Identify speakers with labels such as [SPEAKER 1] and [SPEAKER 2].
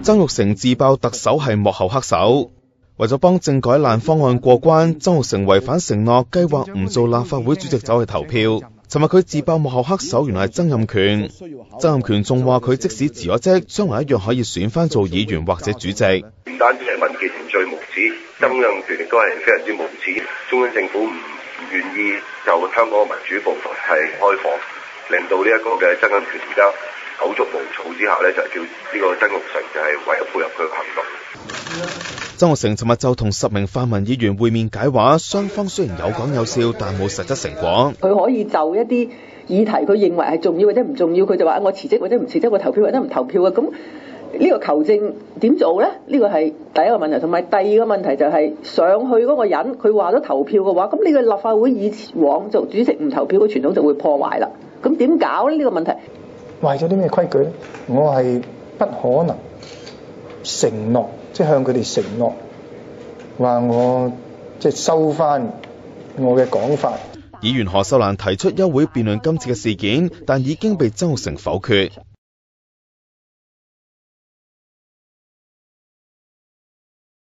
[SPEAKER 1] 曾鈺成自爆特首係幕後黑手，為咗幫政改爛方案過關，曾鈺成違反承諾，計劃唔做立法會主席走去投票。尋日佢自爆幕後黑手原來係曾蔭權，曾蔭權仲話佢即使辭咗職，將來一樣可以選翻做議員或者主席。
[SPEAKER 2] 唔單止係民建聯最無恥，曾蔭權亦都係非常之無恥。中央政府唔願意就香港嘅民主步伐係開放，令到呢一個嘅曾蔭權而家手足無措之下呢，就叫呢個曾鈺成就係為咗配合佢嘅行動。
[SPEAKER 1] 曾鈺成尋日就同10名泛民議員會面解話，雙方雖然有講有笑，但冇實質成果。
[SPEAKER 3] 佢可以就一啲議題，佢認為係重要或者唔重要，佢就話我辭職或者唔辭職，我投票或者唔投票啊。咁呢個球證點做呢？呢個係第一個問題，同埋第二個問題就係上去嗰個人，佢話咗投票嘅話，咁呢個立法會以往做主席唔投票嘅傳統就會破壞啦。咁點搞呢？呢個問題
[SPEAKER 4] 為咗啲咩規矩咧？我係不可能承諾，即係向佢哋承諾，話我即係收翻我嘅講法。
[SPEAKER 1] 議員何秀蘭提出休會辯論今次嘅事件，但已經被曾鈺成否決。